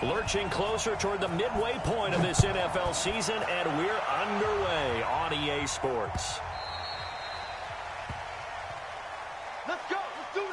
Lurching closer toward the midway point of this NFL season, and we're underway on EA Sports. Let's go. Let's do it.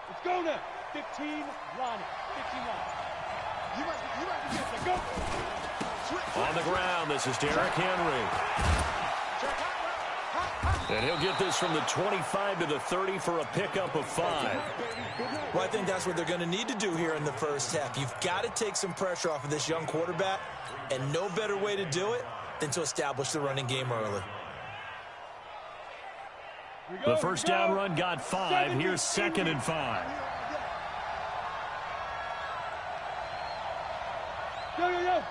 Let's go now. 15 line it. 15 line. You might be good. Go. Switch. On the ground, this is Derrick Henry. And he'll get this from the 25 to the 30 for a pickup of 5. Well, I think that's what they're going to need to do here in the first half. You've got to take some pressure off of this young quarterback, and no better way to do it than to establish the running game early. The first down run got 5. Here's 2nd and 5.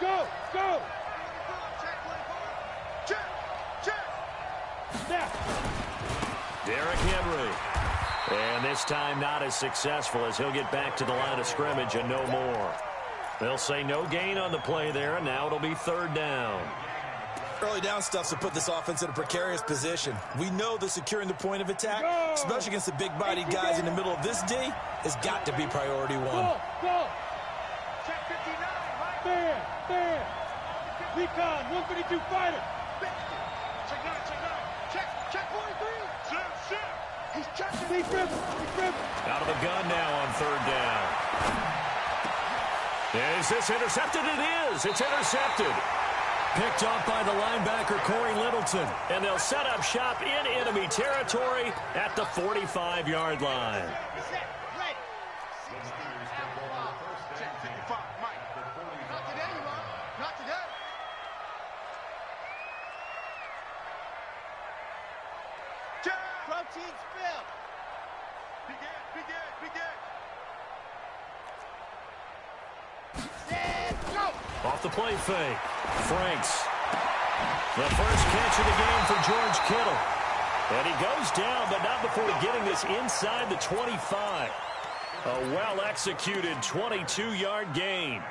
Go. Check. Snap. Derrick Henry. And this time not as successful as he'll get back to the line of scrimmage and no more. They'll say no gain on the play there, and now it'll be 3rd down. Early down stuff's to put this offense in a precarious position. We know that securing the point of attack, especially against the big-bodied guys in the middle of this D, has got to be priority 1. Go. Check 59. There. Recon, 152 fighter. Check 43. He's checking. He's ripping. Out of the gun now on 3rd down. Is this intercepted? It is. It's intercepted. Picked up by the linebacker, Corey Littleton. And they'll set up shop in enemy territory at the 45-yard line. Not today. Protein spill. Begin. Go. Off the play fake. Franks. The first catch of the game for George Kittle. And he goes down, but not before getting this inside the 25. A well-executed 22-yard gain.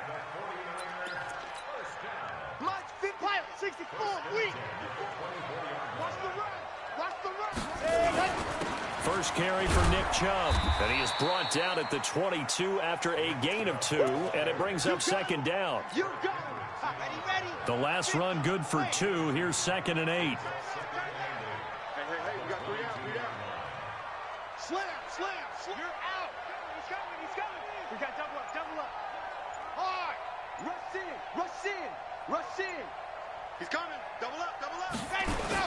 Mike, fit pilot, 64, weak. Watch the run. First carry for Nick Chubb. And he is brought down at the 22 after a gain of 2, and it brings up 2nd down. You go. Ready. The last run good for 2. Here's 2nd and 8. Hey, we got 3 out. Slam. You're out. He's coming. We got double up. Hard. Rush in. He's coming. Double up. Ready, go.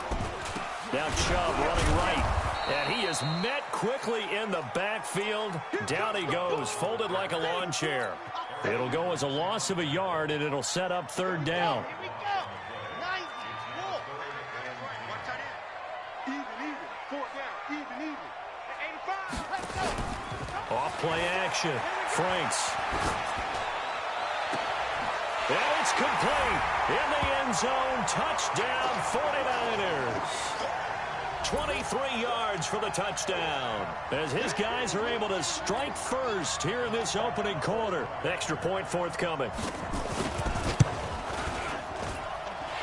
Now Chubb running right. And he is met quickly in the backfield. Down he goes, folded like a lawn chair. It'll go as a loss of a yard, and it'll set up 3rd down. Here we go. 90. Whoa. Watch out in. Even. 4th down. Even. 85. Let's go. Off play action. Franks. And it's complete. In the end zone. Touchdown 49ers. 23 yards for the touchdown. As his guys are able to strike first here in this opening quarter. Extra point forthcoming.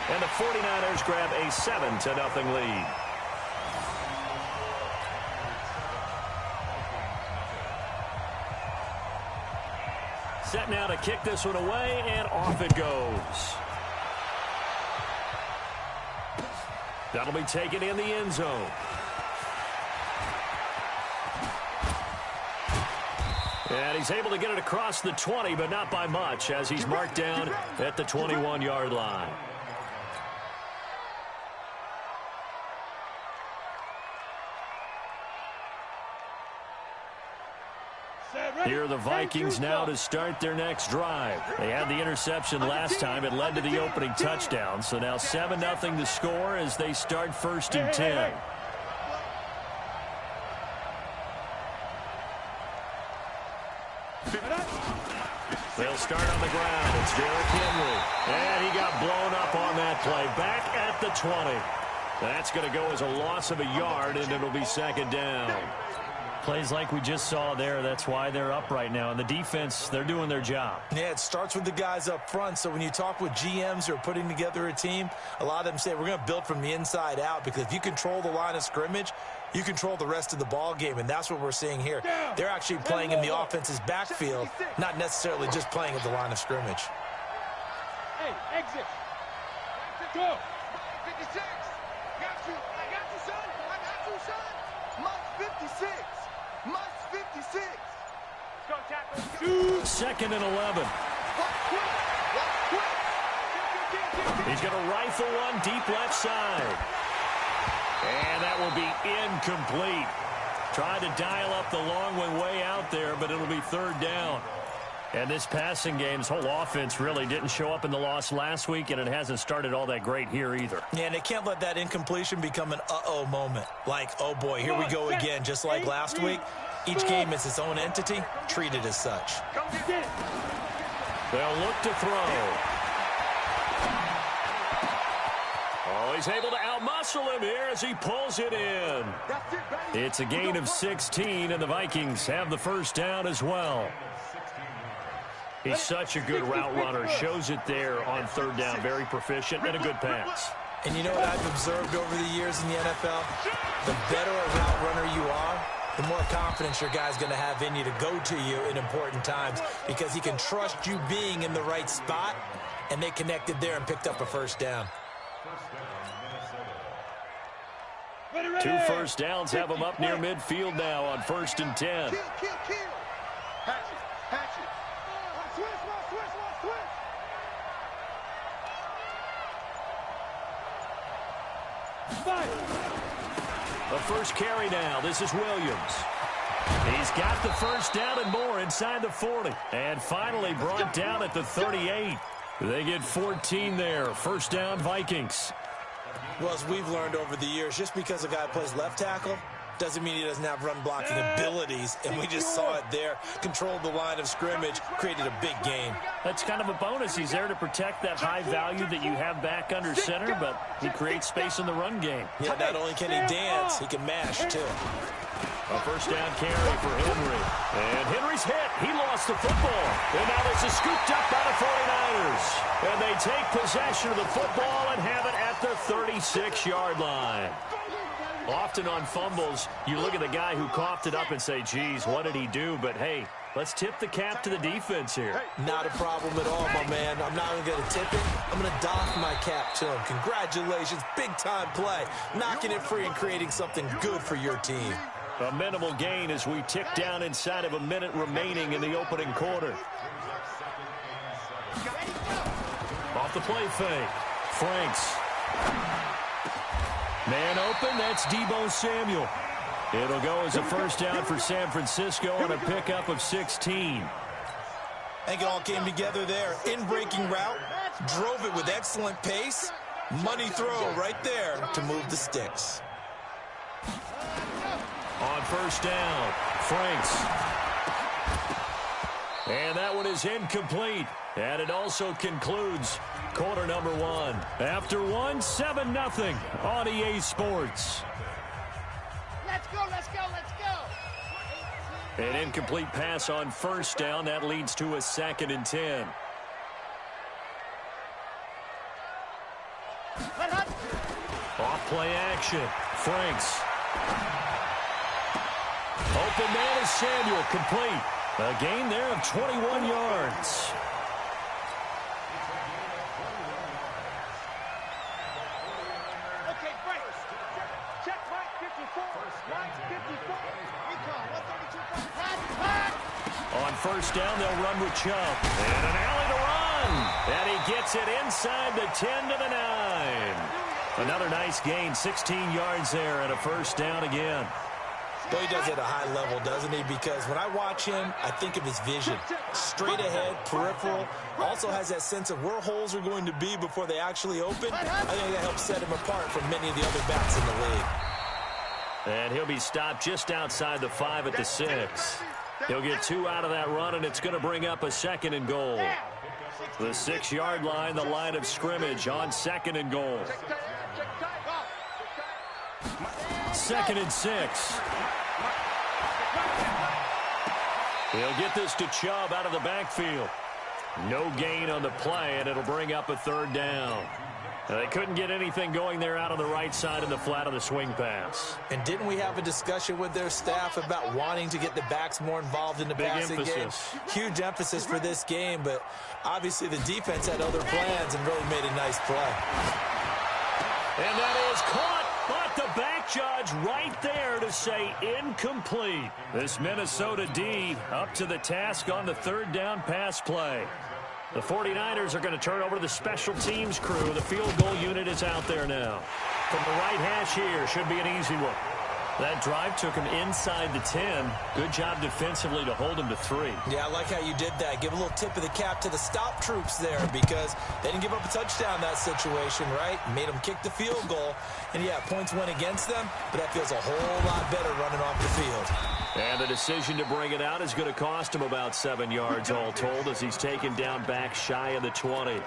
And the 49ers grab a 7-0 lead. Set now to kick this one away, and off it goes. That'll be taken in the end zone. And he's able to get it across the 20, but not by much, as he's marked down at the 21-yard line. Here are the Vikings now to start their next drive. They had the interception last time. It led to the opening touchdown. So now 7-0 to score as they start 1st and 10. They'll start on the ground. It's Derrick Henry. And he got blown up on that play. Back at the 20. That's going to go as a loss of a yard, and it'll be second down. Plays like we just saw there. That's why they're up right now. And the defense, they're doing their job. Yeah, it starts with the guys up front. So when you talk with GMs who are putting together a team, a lot of them say we're going to build from the inside out, because if you control the line of scrimmage, you control the rest of the ball game, and that's what we're seeing here. They're actually playing in the offense's backfield, not necessarily just playing at the line of scrimmage. Hey, exit. Go. 56. Got you. I got you, son. I got you, son. Must 56. Must 56. Go tackle. Second and 11. He's going to rifle one deep left side. And that will be incomplete. Tried to dial up the long one way out there, but it'll be third down. And this passing game's whole offense really didn't show up in the loss last week, and it hasn't started all that great here either. Yeah, and they can't let that incompletion become an uh-oh moment. Like, oh boy, here we go again, just like last week. Each game is its own entity, treated as such. They'll look to throw. Oh, he's able to outmuscle him here as he pulls it in. It's a gain of 16, and the Vikings have the first down as well. He's such a good route runner. Shows it there on third down. Very proficient and a good pass. And you know what I've observed over the years in the NFL? The better a route runner you are, the more confidence your guy's going to have in you to go to you in important times, because he can trust you being in the right spot, and they connected there and picked up a first down. 2 first downs have them up near midfield now on 1st and 10. Kill. Hatch it. Switch. The first carry now. This is Williams. He's got the first down and more inside the 40. And finally brought down at the 38. They get 14 there. First down, Vikings. Well, as we've learned over the years, just because a guy plays left tackle doesn't mean he doesn't have run blocking abilities, and we just saw it there. Controlled the line of scrimmage, created a big gain. That's kind of a bonus. He's there to protect that high value that you have back under center, but he creates space in the run game. Yeah, not only can he dance, he can mash, too. A first down carry for Henry. And Henry's hit. He lost the football. And now this is scooped up by the 49ers. And they take possession of the football and have it at the 36-yard line. Often on fumbles, you look at the guy who coughed it up and say, geez, what did he do? But, hey, let's tip the cap to the defense here. Not a problem at all, my man. I'm not even going to tip it. I'm going to doff my cap to him. Congratulations. Big-time play. Knocking it free and creating something good for your team. A minimal gain as we tick down inside of a minute remaining in the opening quarter. Off the play fake. Franks. Man open, that's Deebo Samuel. It'll go as a first down for San Francisco on a pickup of 16. I think it all came together there. In-breaking route, drove it with excellent pace. Money throw right there to move the sticks. On first down, Franks. And that one is incomplete. And it also concludes quarter number 1. After 1, 7-0 on EA Sports. Let's go. An incomplete pass on first down. That leads to a 2nd and 10. Off play action. Franks. Open man is Samuel, complete. A gain there of 21 yards. Okay, break. Check Mike 54. Mike 54. Recon 132. On first down, they'll run with Chubb. And an alley to run. And he gets it inside the 10 to the 9. Another nice gain, 16 yards there and a first down again. Well, he does it at a high level, doesn't he? Because when I watch him, I think of his vision. Straight ahead, peripheral. Also has that sense of where holes are going to be before they actually open. I think that helps set him apart from many of the other backs in the league. And he'll be stopped just outside the 5 at the 6. He'll get 2 out of that run, and it's going to bring up a 2nd and goal. The 6-yard line, the line of scrimmage on 2nd and goal. 2nd and 6. He'll get this to Chubb out of the backfield. No gain on the play, and it'll bring up a 3rd down. Now, they couldn't get anything going there out on the right side in the flat of the swing pass. And didn't we have a discussion with their staff about wanting to get the backs more involved in the passing game? Huge emphasis for this game, but obviously the defense had other plans and really made a nice play. And that is caught. But the back judge right there to say incomplete. This Minnesota D up to the task on the 3rd down pass play. The 49ers are going to turn over to the special teams crew. The field goal unit is out there now. From the right hash here, should be an easy one. That drive took him inside the 10. Good job defensively to hold him to 3. Yeah, I like how you did that. Give a little tip of the cap to the stop troops there because they didn't give up a touchdown in that situation, right? Made them kick the field goal. And, yeah, points went against them, but that feels a whole lot better running off the field. And the decision to bring it out is going to cost him about 7 yards all told as he's taken down back shy of the 20.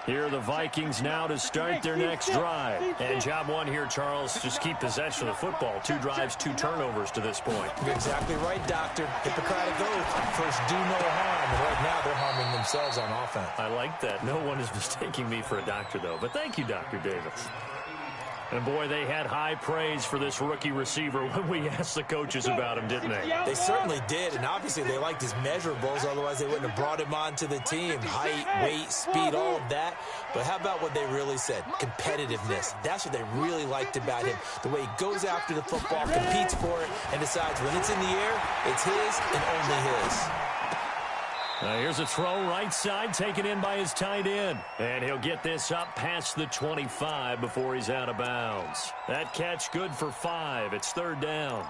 Here are the Vikings now to start their next drive. And job one here, Charles, just keep possession of the football. 2 drives, 2 turnovers to this point. You're exactly right, Doctor. Hippocratic oath. First, do no harm. And right now, they're harming themselves on offense. I like that. No one is mistaking me for a doctor, though. But thank you, Dr. Davis. And, boy, they had high praise for this rookie receiver when we asked the coaches about him, didn't they? They certainly did, and obviously they liked his measurables. Otherwise, they wouldn't have brought him onto the team. Height, weight, speed, all of that. But how about what they really said? Competitiveness. That's what they really liked about him. The way he goes after the football, competes for it, and decides when it's in the air, it's his and only his. Here's a throw right side taken in by his tight end. And he'll get this up past the 25 before he's out of bounds. That catch good for 5. It's 3rd down.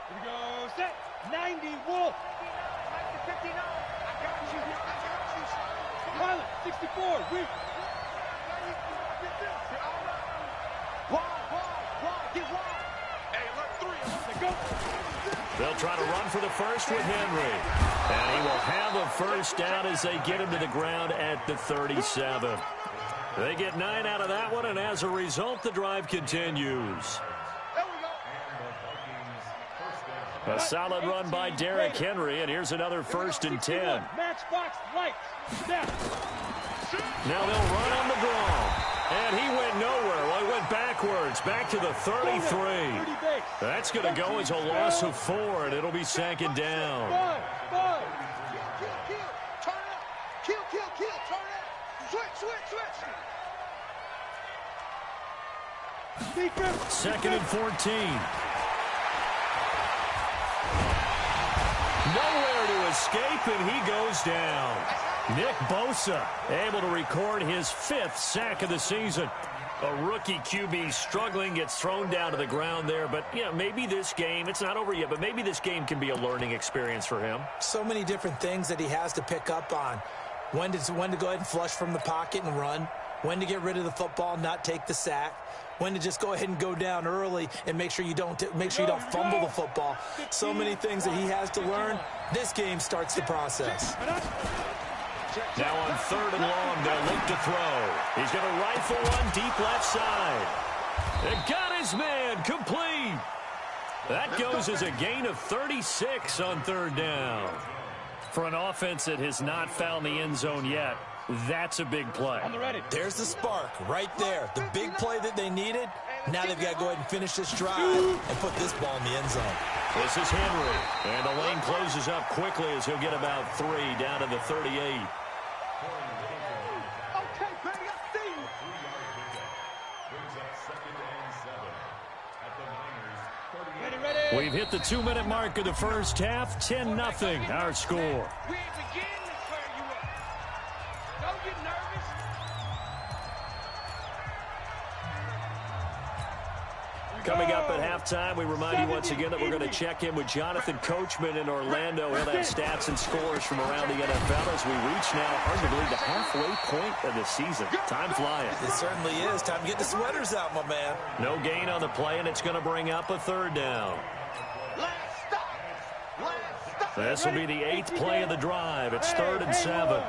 Here we go. Set. 90. Wolf. 59. I got you. Pilot, 64, get wide. Hey, let 3. Go. They'll try to run for the first with Henry. And he will have a first down as they get him to the ground at the 37. They get 9 out of that one, and as a result, the drive continues. A solid run by Derrick Henry, and here's another 1st and 10. Matchbox lights. Now they'll run on the draw. And he went nowhere. Well, he went backwards, back to the 33. That's going to go as a loss of 4, and it'll be 2nd down. Kill, turn it. Switch. 2nd and 14. Nowhere to escape, and he goes down. Nick Bosa able to record his 5th sack of the season. A rookie QB struggling, gets thrown down to the ground there. But, yeah, maybe this game, it's not over yet, but maybe this game can be a learning experience for him. So many different things that he has to pick up on. When to go ahead and flush from the pocket and run. When to get rid of the football, not take the sack. When to just go ahead and go down early and make sure you don't fumble the football. So many things that he has to learn. This game starts the process. Now on 3rd and long, they'll look to throw. He's going to rifle one deep left side. It got his man complete. That goes as a gain of 36 on 3rd down. For an offense that has not found the end zone yet, that's a big play. There's the spark right there. The big play that they needed. Now they've got to go ahead and finish this drive and put this ball in the end zone. This is Henry. And the lane closes up quickly as he'll get about 3 down to the 38. We've hit the 2-minute mark of the first half. 10-0 our score. We ain't beginning to swear you up. Don't get nervous. Here we Coming up at halftime, we remind you once again that we're going to check in with Jonathan Coachman in Orlando. He'll have stats and scores from around the NFL as we reach now arguably the halfway point of the season. Time flying. It certainly is. Time to get the sweaters out, my man. No gain on the play, and it's going to bring up a third down. This will be the 8th play of the drive. It's 3rd and 7.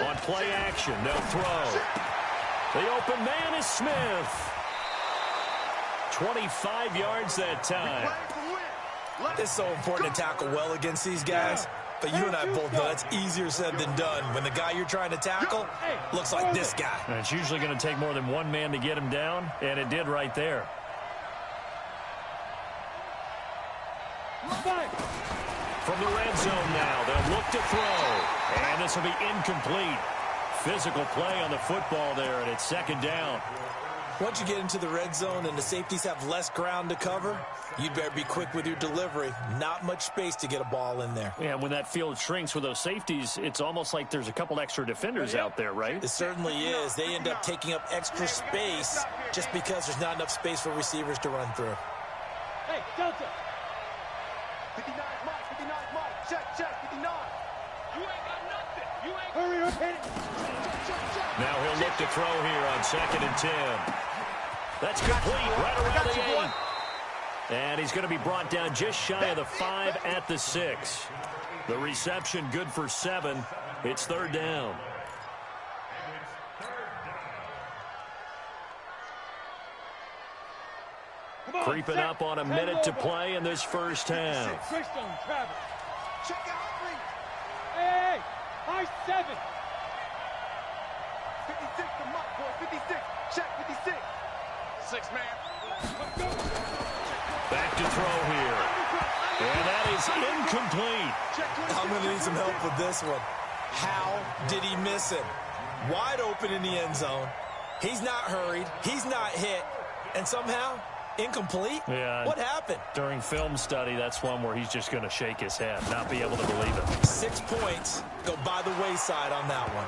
On play action, they'll throw. The open man is Smith. 25 yards that time. It's so important to tackle well against these guys. But you and I both know that's easier said than done. When the guy you're trying to tackle looks like this guy. And it's usually going to take more than one man to get him down, and it did right there. From the red zone now, they'll look to throw. And this will be incomplete. Physical play on the football there, and it's 2nd down. Once you get into the red zone and the safeties have less ground to cover, you'd better be quick with your delivery. Not much space to get a ball in there. Yeah, when that field shrinks with those safeties, it's almost like there's a couple extra defenders out there, right? It certainly is. They end up taking up extra space just because there's not enough space for receivers to run through. Hey, Delta. 59 Mike, check, 59. You ain't got nothing. You ain't hurry up, hit it. Now he'll look to throw here on 2nd and 10. That's complete right around the 8. And he's going to be brought down just shy of the 5 at the 6. The reception good for 7. It's 3rd down. Creeping up on a minute to play in this first half. Check out 3. Hey, high 7. 56 to Mike, boy, 56. Check 56. 6 man. Back to throw here. And that is incomplete. I'm going to need some help with this one. How did he miss it? Wide open in the end zone. He's not hurried. He's not hit. And somehow, incomplete? Yeah. What happened? During film study, that's one where he's just going to shake his head, not be able to believe it. 6 points go by the wayside on that one.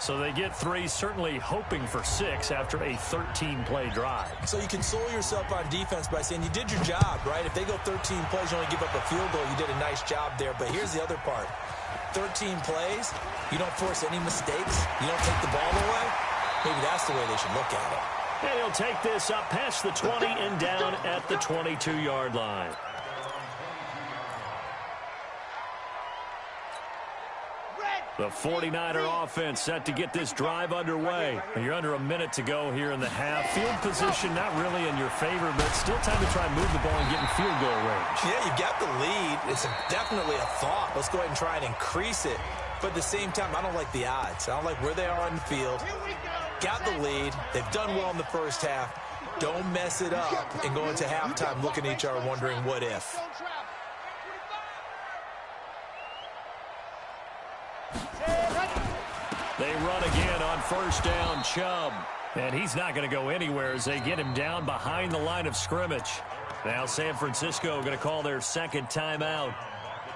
So they get 3, certainly hoping for 6 after a 13-play drive. So you console yourself on defense by saying you did your job, right? If they go 13 plays, you only give up a field goal, you did a nice job there. But here's the other part. 13 plays, you don't force any mistakes, you don't take the ball away. Maybe that's the way they should look at it. And he'll take this up past the 20 and down at the 22-yard line. The 49er offense set to get this drive underway. You're under a minute to go here in the half. Field position not really in your favor, but still time to try and move the ball and get in field goal range. Yeah, you've got the lead. It's definitely a thought. Let's go ahead and try and increase it. But at the same time, I don't like the odds. I don't like where they are on the field. Got the lead. They've done well in the first half. Don't mess it up and go into halftime looking at each other wondering what if. They run again on first down, Chubb. And he's not going to go anywhere as they get him down behind the line of scrimmage. Now San Francisco going to call their 2nd timeout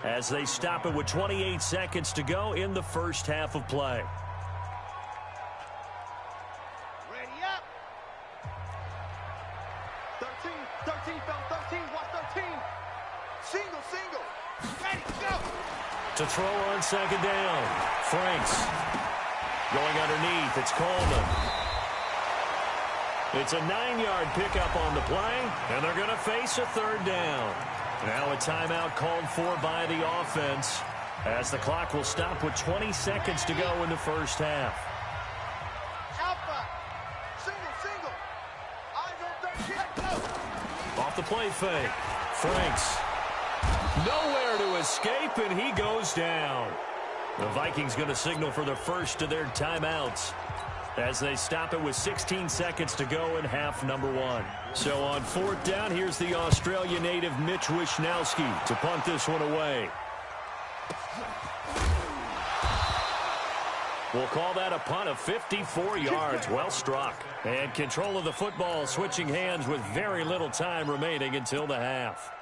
as they stop it with 28 seconds to go in the first half of play. Ready up. 13, fell 13, watch 13. Single. Ready, go. To throw on 2nd down, Franks. Going underneath, it's Coleman. It's a 9-yard pickup on the play, and they're going to face a 3rd down. Now a timeout called for by the offense as the clock will stop with 20 seconds to go in the first half. Alpha. Single. Eyes on 13. Go. Off the play fake, Franks. Nowhere to escape, and he goes down. The Vikings going to signal for the first of their timeouts as they stop it with 16 seconds to go in half number 1. So on 4th down, here's the Australia native Mitch Wishnowsky to punt this one away. We'll call that a punt of 54 yards. Well struck. And control of the football switching hands with very little time remaining until the half.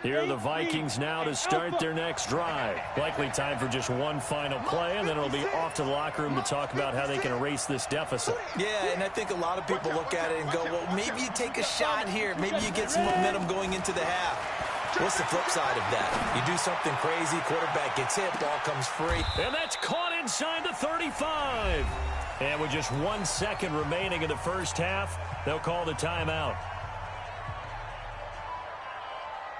Here are the Vikings now to start their next drive. Likely time for just one final play, and then it'll be off to the locker room to talk about how they can erase this deficit. Yeah, and I think a lot of people look at it and go, well, maybe you take a shot here. Maybe you get some momentum going into the half. What's the flip side of that? You do something crazy, quarterback gets hit, ball comes free. And that's caught inside the 35. And with just 1 second remaining in the first half, they'll call the timeout.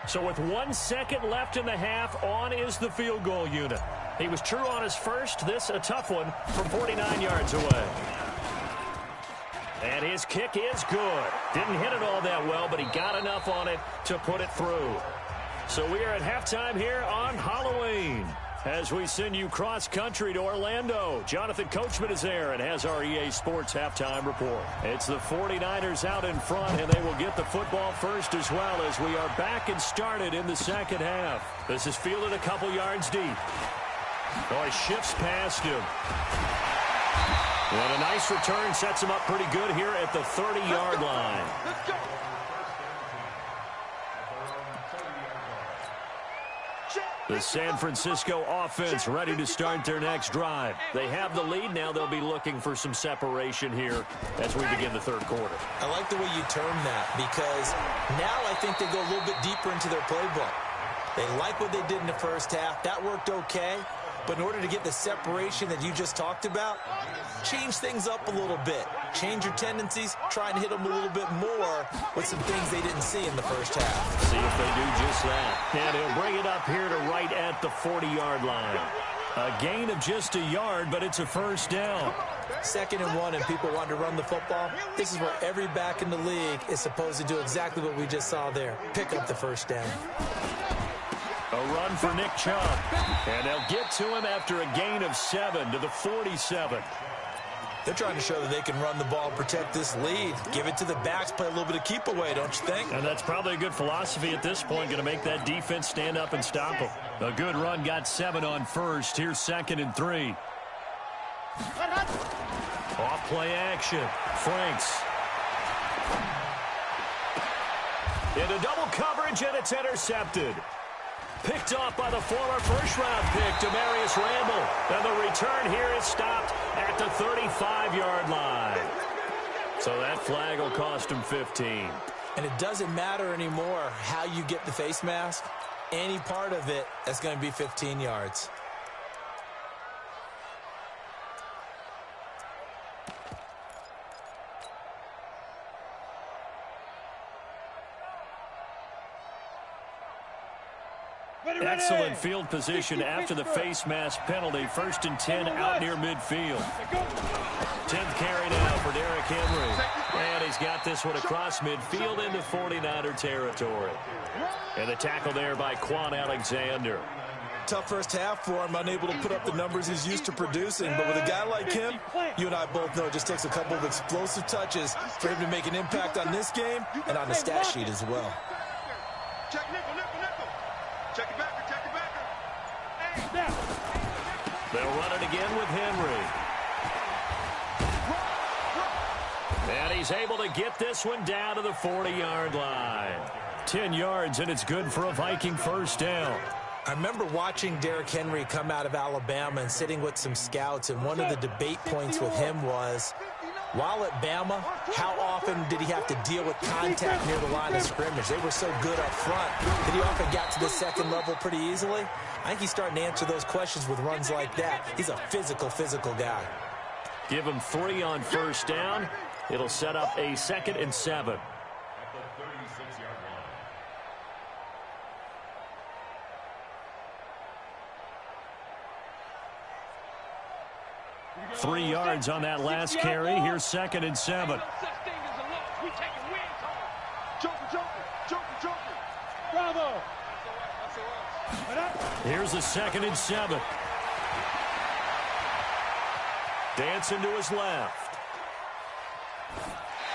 So with 1 second left in the half, on is the field goal unit. He was true on his first. This a tough one from 49 yards away. And his kick is good. Didn't hit it all that well, but he got enough on it to put it through. So we are at halftime here on Halloween as we send you cross-country to Orlando. Jonathan Coachman is there and has our EA Sports halftime report. It's the 49ers out in front, and they will get the football first as well as we are back and started in the second half. This is fielded a couple yards deep. Oh, he shifts past him. And a nice return sets him up pretty good here at the 30-yard line. Let's go. The San Francisco offense ready to start their next drive. They have the lead. Now they'll be looking for some separation here as we begin the third quarter. I like the way you term that because now I think they go a little bit deeper into their playbook. They like what they did in the first half. That worked okay. But in order to get the separation that you just talked about, change things up a little bit. Change your tendencies, try and hit them a little bit more with some things they didn't see in the first half. See if they do just that. And he'll bring it up here to right at the 40-yard line. A gain of just a yard, but it's a first down. 2nd and 1 and people want to run the football. This is where every back in the league is supposed to do exactly what we just saw there. Pick up the first down. A run for Nick Chubb. And they'll get to him after a gain of 7 to the 47. They're trying to show that they can run the ball, protect this lead. Give it to the backs, play a little bit of keep away, don't you think? And that's probably a good philosophy at this point, going to make that defense stand up and stop him. A good run, got 7 on first. Here's 2nd and 3. Off play action. Franks. Into double coverage, and it's intercepted. Picked off by the former first-round pick, Demarius Randall. And the return here is stopped at the 35-yard line. So that flag will cost him 15. And it doesn't matter anymore how you get the face mask. Any part of it, that's going to be 15 yards. Excellent field position after the face mask penalty. 1st and 10 out near midfield. 10th carry now for Derrick Henry. And he's got this one across midfield into 49er territory. And the tackle there by Quan Alexander. Tough first half for him, unable to put up the numbers he's used to producing. But with a guy like him, you and I both know it just takes a couple of explosive touches for him to make an impact on this game and on the stat sheet as well. Check nickel, nickel, nickel. Check it backer, check it backer. They'll run it again with Henry. And he's able to get this one down to the 40-yard line. 10 yards, and it's good for a Viking first down. I remember watching Derrick Henry come out of Alabama and sitting with some scouts, and one of the debate points with him was, while at Bama, how often did he have to deal with contact near the line of scrimmage? They were so good up front that he often got to the second level pretty easily. I think he's starting to answer those questions with runs like that. He's a physical guy. Give him 3 on first down. It'll set up a 2nd and 7. Three yards on that last carry. Here's 2nd and 7. Bravo. Here's a 2nd and 7. Dancing to his left.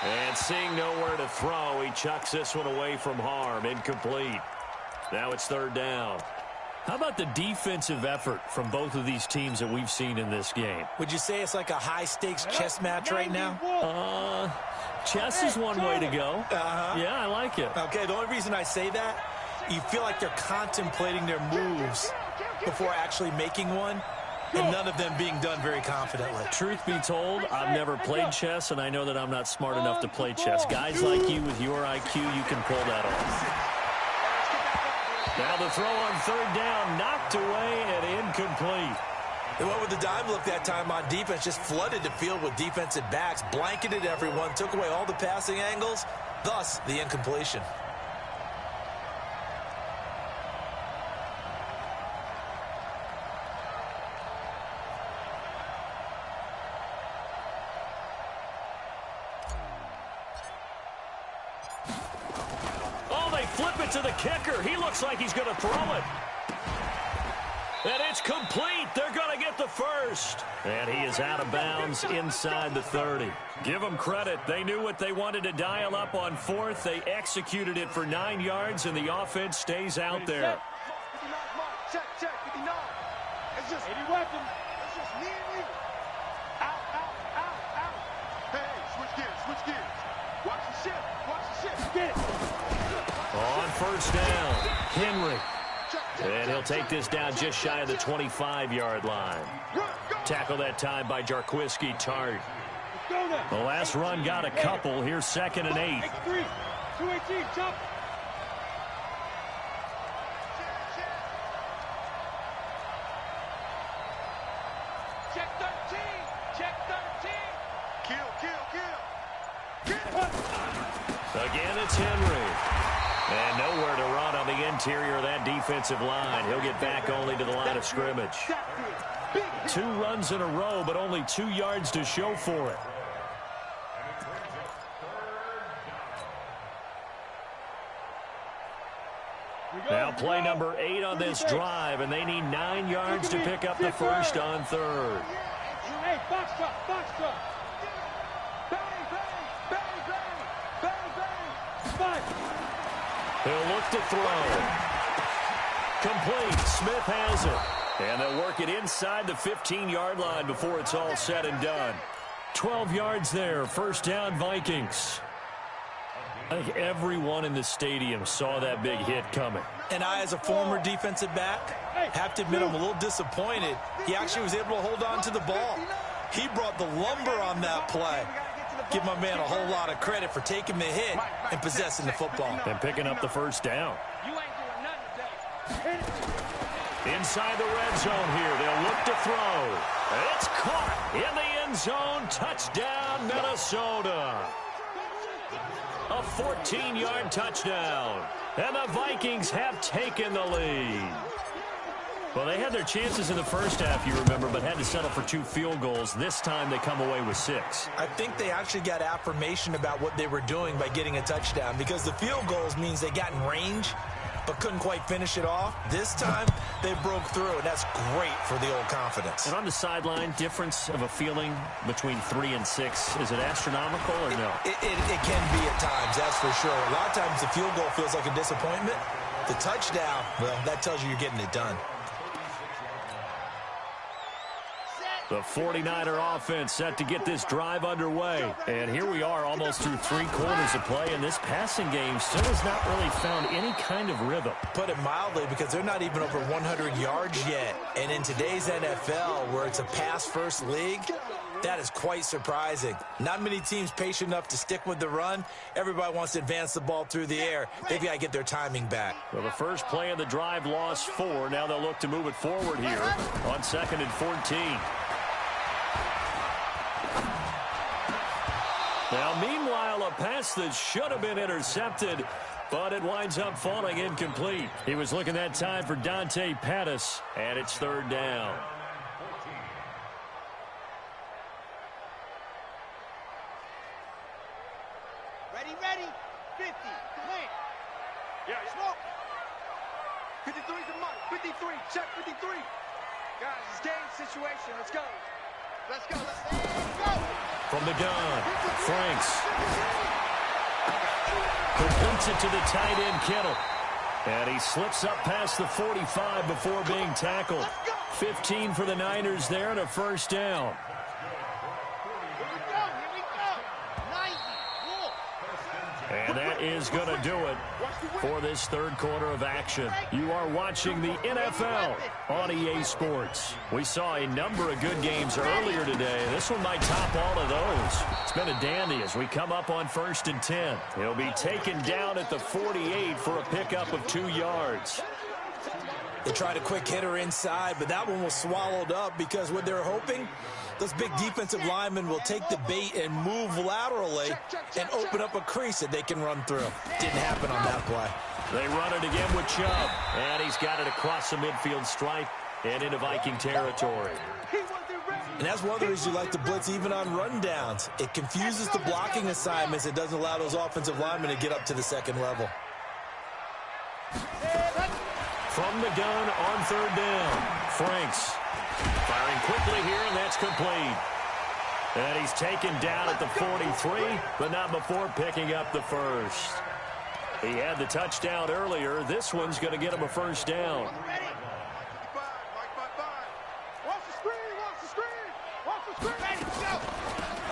And seeing nowhere to throw, he chucks this one away from harm. Incomplete. Now it's 3rd down. How about the defensive effort from both of these teams that we've seen in this game? Would you say it's like a high-stakes chess match right now? Chess is one way to go. Uh-huh. Yeah, I like it. Okay, the only reason I say that, you feel like they're contemplating their moves before actually making one, and none of them being done very confidently. Truth be told, I've never played chess, and I know that I'm not smart enough to play chess. Guys like you with your IQ, you can pull that off. Now the throw on third down, knocked away and incomplete. They went with the dime look that time on defense, just flooded the field with defensive backs, blanketed everyone, took away all the passing angles, thus the incompletion. Flip it to the kicker. He looks like he's going to throw it. And it's complete. They're going to get the first. And he is out of bounds inside the 30. Give them credit. They knew what they wanted to dial up on fourth. They executed it for 9 yards, and the offense stays out there. Check, 59. It's just 80 weapons. It's just me and you. Out. Hey, switch gears. Watch the shift. Get it. On first down, Henry. And he'll take this down just shy of the 25-yard line. Tackle that time by Jarquiski Tart. The last run got a couple. Here's 2nd and 8. 218, jump. Check 13. Kill. Again, it's Henry. And nowhere to run on the interior of that defensive line. He'll get back only to the line of scrimmage. 2 runs in a row, but only 2 yards to show for it. Now play number 8 on this drive, and they need 9 yards to pick up the first on third. Hey, box truck. Bang. He'll look to throw. Complete. Smith has it. And they'll work it inside the 15-yard line before it's all said and done. 12 yards there. First down, Vikings. I think everyone in the stadium saw that big hit coming. And I, as a former defensive back, have to admit I'm a little disappointed. He actually was able to hold on to the ball. He brought the lumber on that play. Give my man a whole lot of credit for taking the hit and possessing the football. And picking up the first down. You ain't doing nothing today. Inside the red zone here. They'll look to throw. It's caught in the end zone. Touchdown, Minnesota. A 14-yard touchdown. And the Vikings have taken the lead. Well, they had their chances in the first half, you remember, but had to settle for 2 field goals. This time they come away with 6. I think they actually got affirmation about what they were doing by getting a touchdown, because the field goals means they got in range but couldn't quite finish it off. This time they broke through, and that's great for the old confidence. And on the sideline, difference of a feeling between 3 and 6, is it astronomical or no? It can be at times, that's for sure. A lot of times the field goal feels like a disappointment. The touchdown, well, that tells you you're getting it done. The 49er offense set to get this drive underway. And here we are almost through 3 quarters of play, and this passing game still has not really found any kind of rhythm. Put it mildly, because they're not even over 100 yards yet. And in today's NFL, where it's a pass-first league, that is quite surprising. Not many teams patient enough to stick with the run. Everybody wants to advance the ball through the air. They've got to get their timing back. Well, the first play of the drive lost 4. Now they'll look to move it forward here on 2nd and 14. Now, meanwhile, a pass that should have been intercepted, but it winds up falling incomplete. He was looking that time for Dante Pettis, and it's 3rd down. Ready. 50. Clean. Yeah, smoke. 53's a mark. 53. Check 53. Guys, it's game situation. Let's go. Let's go. From the gun, Franks completes it to the tight end, Kittle. And he slips up past the 45 before being tackled. 15 for the Niners there and a first down. And that is going to do it for this third quarter of action. You are watching the NFL on EA Sports. We saw a number of good games earlier today. This one might top all of those. It's been a dandy as we come up on 1st and 10. He'll be taken down at the 48 for a pickup of 2 yards. They tried a quick hitter inside, but that one was swallowed up because what they're hoping, those big defensive linemen will take the bait and move laterally and open up a crease that they can run through. Didn't happen on that play. They run it again with Chubb, and he's got it across the midfield stripe and into Viking territory. And that's one of the reasons you like to blitz even on rundowns. It confuses the blocking assignments. It doesn't allow those offensive linemen to get up to the second level. From the gun on 3rd down, Franks firing quickly here, and that's complete. And he's taken down at the 43, but not before picking up the first. He had the touchdown earlier. This one's going to get him a first down.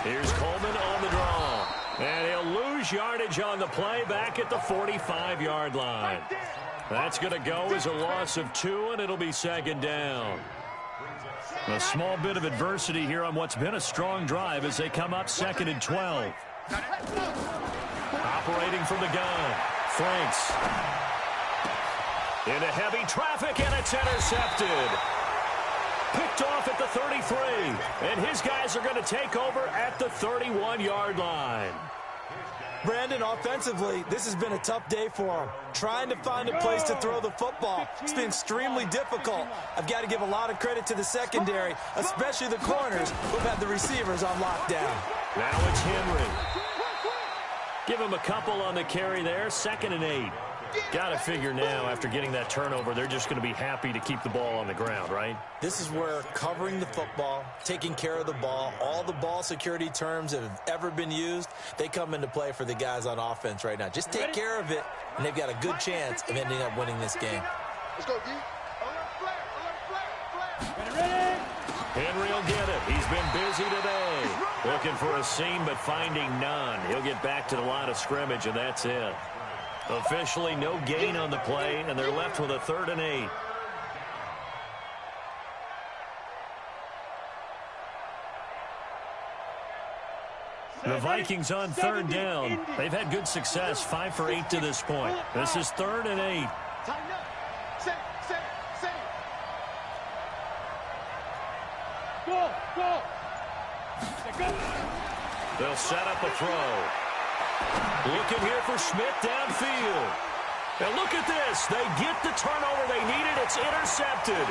Here's Coleman on the draw. And he'll lose yardage on the play back at the 45-yard line. That's going to go as a loss of 2, and it'll be 2nd down. A small bit of adversity here on what's been a strong drive as they come up 2nd and 12. Operating from the gun, Franks. Into heavy traffic, and it's intercepted. Picked off at the 33, and his guys are going to take over at the 31-yard line. Brandon, offensively, this has been a tough day for him. Trying to find a place to throw the football. It's been extremely difficult. I've got to give a lot of credit to the secondary, especially the corners who've had the receivers on lockdown. Now it's Henry. Give him a couple on the carry there, 2nd and 8. Got to figure now, after getting that turnover, they're just going to be happy to keep the ball on the ground, right? This is where covering the football, taking care of the ball, all the ball security terms that have ever been used, they come into play for the guys on offense right now. Just take care of it, and they've got a good chance of ending up winning this game. Let's go, D. Henry will get it. He's been busy today. Looking for a seam, but finding none. He'll get back to the line of scrimmage, and that's it. Officially no gain on the play, and they're left with a 3rd and 8. The Vikings on 3rd down. They've had good success, 5 for 8 to this point. This is 3rd and 8. They'll set up a throw. Looking here for Schmidt downfield. And look at this. They get the turnover they needed. It's intercepted.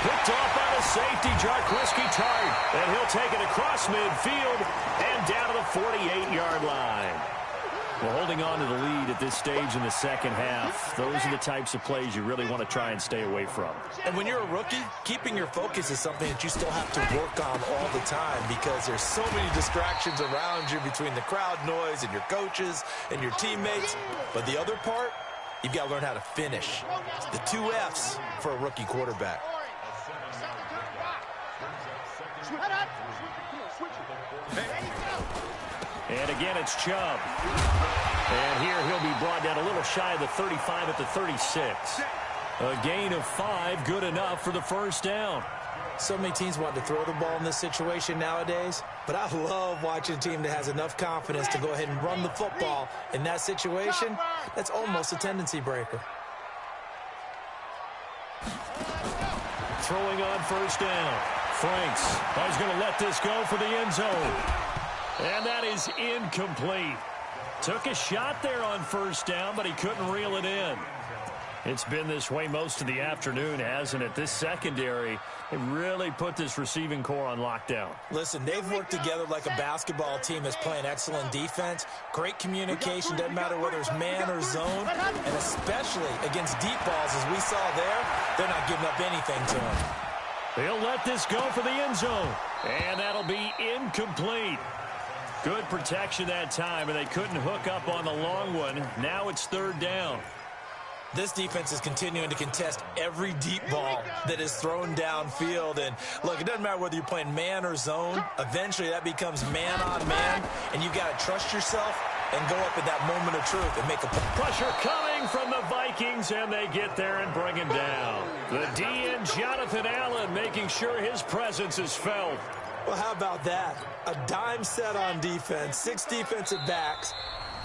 Picked off by the safety, Jarquiski Tart. And he'll take it across midfield and down to the 48-yard line. Well, holding on to the lead at this stage in the second half, those are the types of plays you really want to try and stay away from. And when you're a rookie, keeping your focus is something that you still have to work on all the time because there's so many distractions around you between the crowd noise and your coaches and your teammates. But the other part, you've got to learn how to finish. It's the 2 F's for a rookie quarterback. And again, it's Chubb. And here he'll be brought down a little shy of the 35 at the 36. A gain of 5, good enough for the first down. So many teams want to throw the ball in this situation nowadays, but I love watching a team that has enough confidence to go ahead and run the football. In that situation, that's almost a tendency breaker. Throwing on 1st down. Franks is going to let this go for the end zone. And that is incomplete. Took a shot there on 1st down, but he couldn't reel it in. It's been this way most of the afternoon, hasn't it? This secondary, they really put this receiving core on lockdown. Listen, they've worked together like a basketball team that's playing excellent defense. Great communication, doesn't matter whether it's man or zone. And especially against deep balls, as we saw there, they're not giving up anything to them. They'll let this go for the end zone. And that'll be incomplete. Good protection that time, and they couldn't hook up on the long one. Now it's 3rd down. This defense is continuing to contest every deep ball that is thrown downfield. And, look, it doesn't matter whether you're playing man or zone. Eventually, that becomes man on man, and you've got to trust yourself and go up at that moment of truth and make a play. Pressure coming from the Vikings, and they get there and bring him down. The DN, Jonathan Allen, making sure his presence is felt. Well, how about that? A dime set on defense, 6 defensive backs.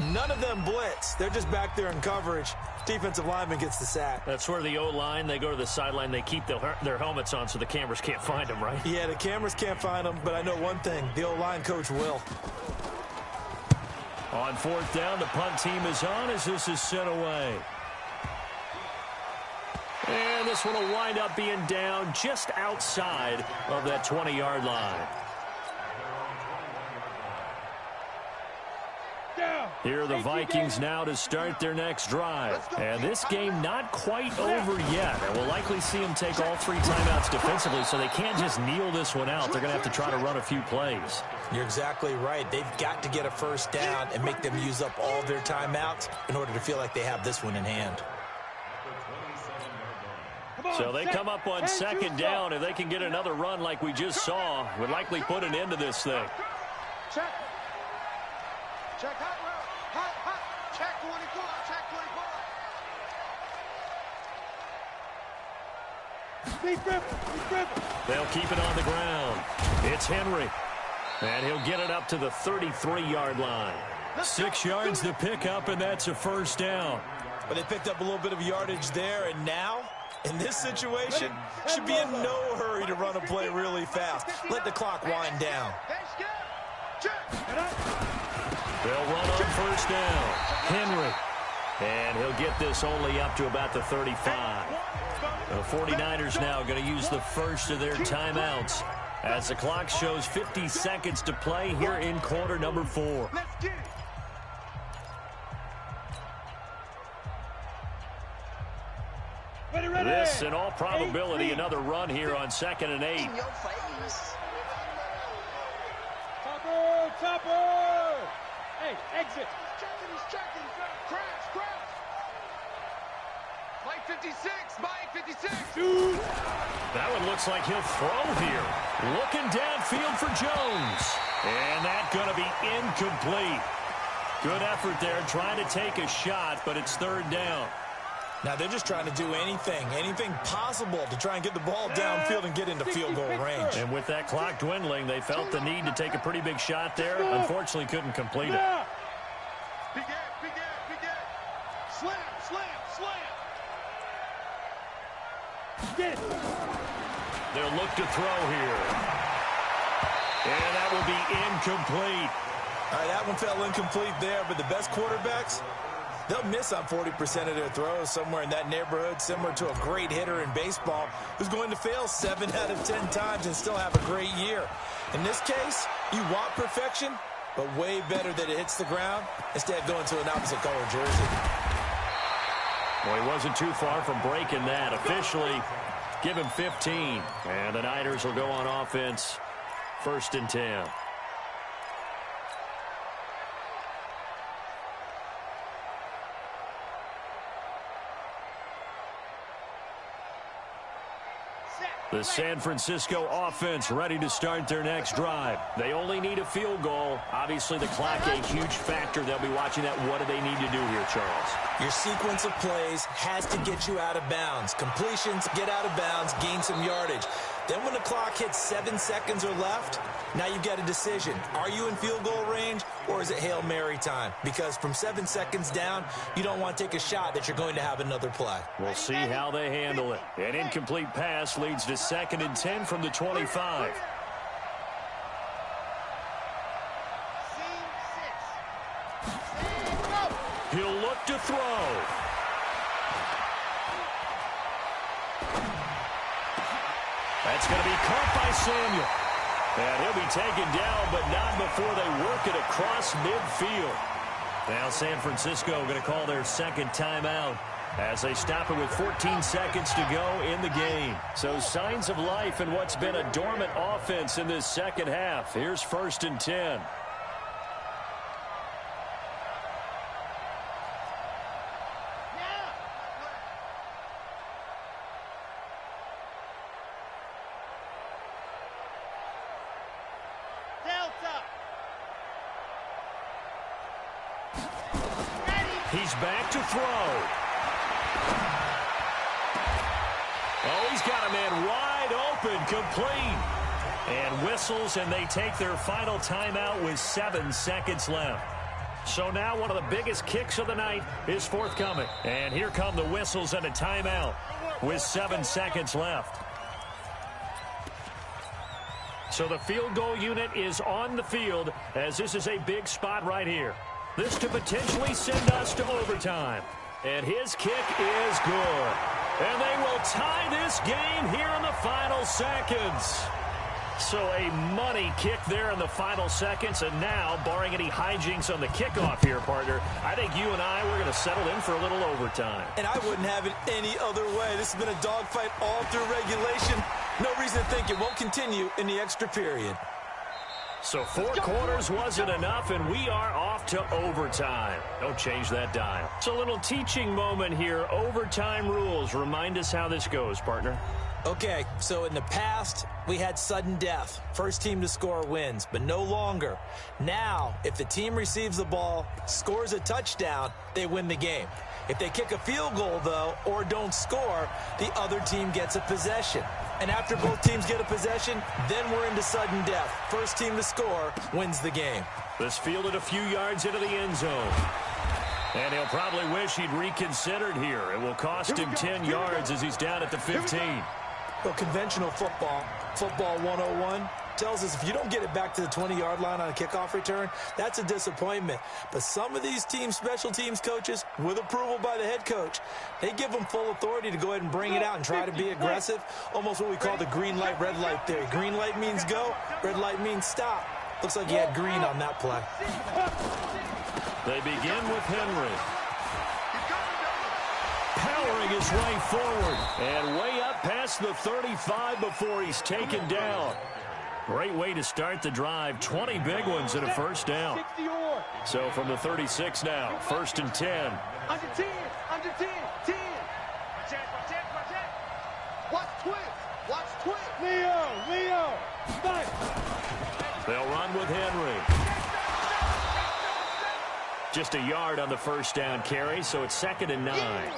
None of them blitz. They're just back there in coverage. Defensive lineman gets the sack. That's where the O-line, they go to the sideline, they keep their helmets on so the cameras can't find them, right? Yeah, the cameras can't find them, but I know one thing. The O-line coach will. On 4th down, the punt team is on as this is sent away. And this one will wind up being down just outside of that 20-yard line. Here are the Vikings now to start their next drive. And this game not quite over yet. And we'll likely see them take all 3 timeouts defensively, so they can't just kneel this one out. They're going to have to try to run a few plays. You're exactly right. They've got to get a first down and make them use up all their timeouts in order to feel like they have this one in hand. So they come up on 2nd down. If they can get another run like we just saw, would likely put an end to this thing. Check. Check hot route. Hot. Check 24. Check 24. They'll keep it on the ground. It's Henry. And he'll get it up to the 33-yard line. 6 yards to pick up, and that's a first down. But they picked up a little bit of yardage there, and now, in this situation, should be in no hurry to run a play really fast. Let the clock wind down. They'll run on first down. Henry. And he'll get this only up to about the 35. The 49ers now going to use the first of their timeouts as the clock shows 50 seconds to play here in quarter number 4. This, in all probability, another run here on 2nd and 8. Topper! Hey, exit. He's checking. Crash. Mike 56. That one looks like he'll throw here. Looking downfield for Jones. And that's going to be incomplete. Good effort there, trying to take a shot, but it's 3rd down. Now they're just trying to do anything possible to try and get the ball downfield and get into field goal range. And with that clock dwindling, they felt the need to take a pretty big shot there. Unfortunately, couldn't complete it. Big Ed. Slam. Get it. They'll look to throw here. And that will be incomplete. All right, that one fell incomplete there, but the best quarterbacks, they'll miss on 40% of their throws, somewhere in that neighborhood, similar to a great hitter in baseball who's going to fail 7 out of 10 times and still have a great year. In this case, you want perfection, but way better that it hits the ground instead of going to an opposite color jersey. Well, he wasn't too far from breaking that. Officially, give him 15. And the Niners will go on offense, 1st and 10. The San Francisco offense ready to start their next drive. They only need a field goal. Obviously, the clock a huge factor. They'll be watching that. What do they need to do here, Charles? Your sequence of plays has to get you out of bounds. Completions, get out of bounds, gain some yardage. Then when the clock hits 7 seconds or left, now you've got a decision. Are you in field goal range or is it Hail Mary time? Because from 7 seconds down, you don't want to take a shot that you're going to have another play. We'll see how they handle it. An incomplete pass leads to 2nd and 10 from the 25. He'll look to throw. That's going to be caught by Samuel. And he'll be taken down, but not before they work it across midfield. Now San Francisco going to call their 2nd timeout as they stop it with 14 seconds to go in the game. So signs of life in what's been a dormant offense in this 2nd half. Here's 1st and 10. He's back to throw. Oh, he's got a man wide open, complete. And whistles, and they take their final timeout with 7 seconds left. So now one of the biggest kicks of the night is forthcoming. And here come the whistles and a timeout with 7 seconds left. So the field goal unit is on the field as this is a big spot right here. This to potentially send us to overtime. And his kick is good. And they will tie this game here in the final seconds. So a money kick there in the final seconds. And now, barring any hijinks on the kickoff here, partner, I think you and I, we're going to settle in for a little overtime. And I wouldn't have it any other way. This has been a dogfight all through regulation. No reason to think it won't continue in the extra period. So 4 quarters wasn't enough, and we are off to overtime. Don't change that dial. It's a little teaching moment here. Overtime rules. Remind us how this goes, partner. Okay, so in the past, we had sudden death. First team to score wins, but no longer. Now, if the team receives the ball, scores a touchdown, they win the game. If they kick a field goal, though, or don't score, the other team gets a possession. And after both teams get a possession, then we're into sudden death. First team to score wins the game. This fielded a few yards into the end zone. And he'll probably wish he'd reconsidered here. It will cost him 10 yards as he's down at the 15. Well, conventional football 101, tells us if you don't get it back to the 20-yard line on a kickoff return, that's a disappointment. But some of these team special teams coaches, with approval by the head coach, they give them full authority to go ahead and bring it out and try to be aggressive, almost what we call the green light, red light theory. Green light means go, red light means stop. Looks like he had green on that play. They begin with Henry. Powering his way forward and way up past the 35 before he's taken down. Great way to start the drive. 20 big ones and a first down. So from the 36 now, 1st and 10. Under 10, 10. Watch twist. Leo, stop. They'll run with Henry. Just a yard on the first down carry, so it's 2nd and 9.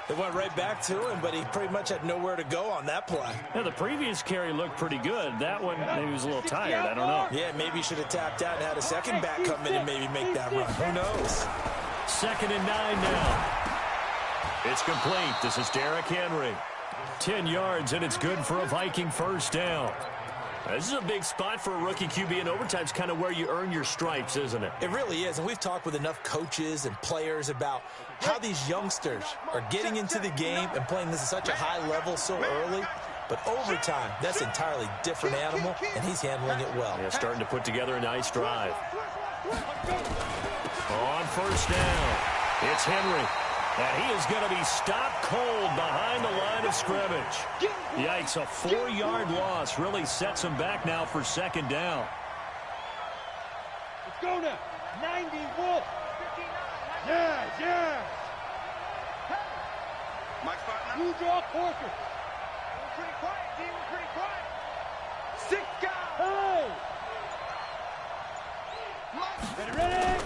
They went right back to him, but he pretty much had nowhere to go on that play. Now, the previous carry looked pretty good. That one, maybe he was a little tired. I don't know. Yeah, maybe he should have tapped out and had a second back come in and maybe make that run. Who knows? 2nd and 9 now. It's complete. This is Derrick Henry. 10 yards, and it's good for a Viking first down. This is a big spot for a rookie QB, and overtime's kind of where you earn your stripes, isn't it? It really is, and we've talked with enough coaches and players about how these youngsters are getting into the game and playing this at such a high level so early. But overtime, that's an entirely different animal, and he's handling it well. Yeah, starting to put together a nice drive. On first down, it's Henry. And he is going to be stopped cold behind the line of scrimmage. Yikes, a 4-yard loss really sets him back now for 2nd down. Let's go now. 90 Wolf. Yeah. Mike Spartan. You draw Corker. We're pretty quiet, team. We're pretty quiet. 6 guys. Hey. Ready.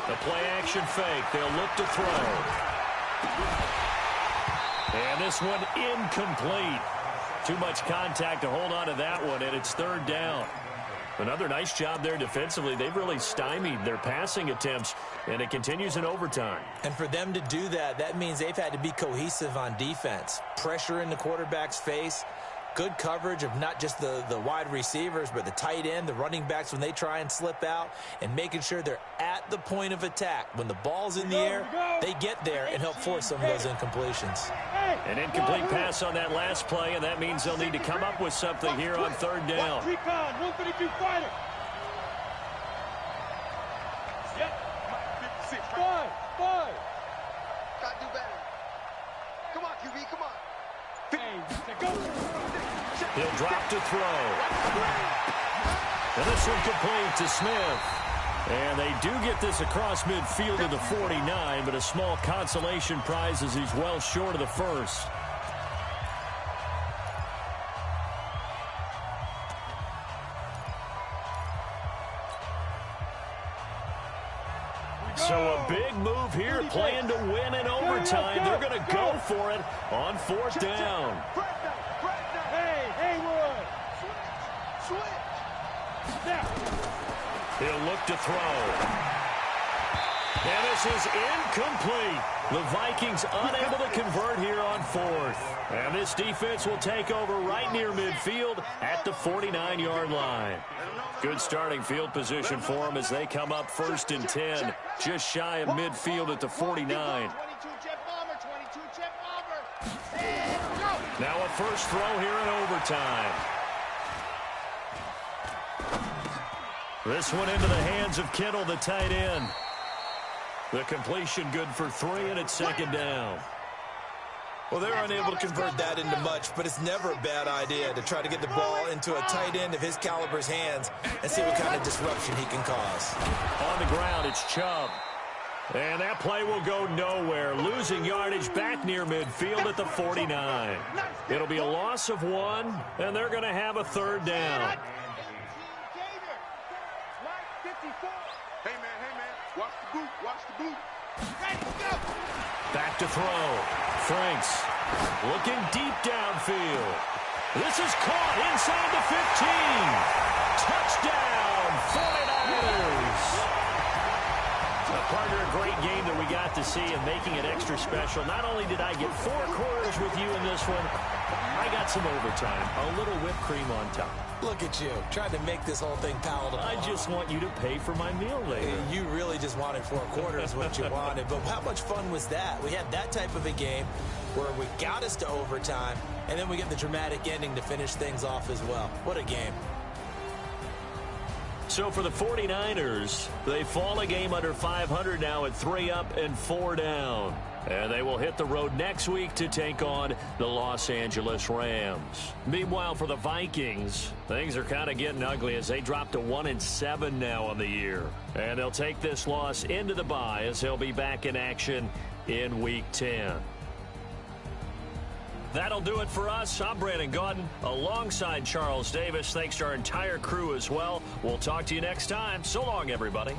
The play action fake. They'll look to throw. And this one incomplete. Too much contact to hold on to that one, and it's 3rd down. Another nice job there defensively. They've really stymied their passing attempts, and it continues in overtime. And for them to do that, that means they've had to be cohesive on defense. Pressure in the quarterback's face. Good coverage of not just the wide receivers, but the tight end, the running backs when they try and slip out, and making sure they're at the point of attack. When the ball's in the air, they get there and help force some of those incompletions. An incomplete pass on that last play, and that means they'll need to come up with something here on 3rd down. Recon, 152 fighter. Yep. 56. 5. Gotta do better. Come on, QB, come on. He'll drop to throw. And this one complete to Smith. And they do get this across midfield to the 49, but a small consolation prize as he's well short of the first. So a big move here, playing to win in overtime. They're going to go for it on 4th down. Hey, Haywood. Switch. He'll look to throw. And this is incomplete. The Vikings unable to convert here on 4th. And this defense will take over right near midfield at the 49-yard line. Good starting field position for them as they come up 1st and 10. Just shy of midfield at the 49. 22 jet bomber, 22 jet bomber. Now a first throw here in overtime. This one into the hands of Kittle, the tight end. The completion good for 3, and it's 2nd down. Well, they're unable to convert that into much, but it's never a bad idea to try to get the ball into a tight end of his caliber's hands and see what kind of disruption he can cause. On the ground, it's Chubb. And that play will go nowhere. Losing yardage back near midfield at the 49. It'll be a loss of 1, and they're going to have a 3rd down. Back to throw. Franks looking deep downfield. This is caught inside the 15. Touchdown, 49ers. Partner, a great game that we got to see and making it extra special. Not only did I get 4 quarters with you in this one, I got some overtime. A little whipped cream on top. Look at you, trying to make this whole thing palatable. I just want you to pay for my meal later. You really just wanted 4 quarters what you wanted. But how much fun was that? We had that type of a game where we got us to overtime, and then we get the dramatic ending to finish things off as well. What a game. So for the 49ers, they fall a game under 500 now at 3 up and 4 down. And they will hit the road next week to take on the Los Angeles Rams. Meanwhile, for the Vikings, things are kind of getting ugly as they drop to 1-7 now on the year. And they'll take this loss into the bye as they'll be back in action in Week 10. That'll do it for us. I'm Brandon Gaudin alongside Charles Davis. Thanks to our entire crew as well. We'll talk to you next time. So long, everybody.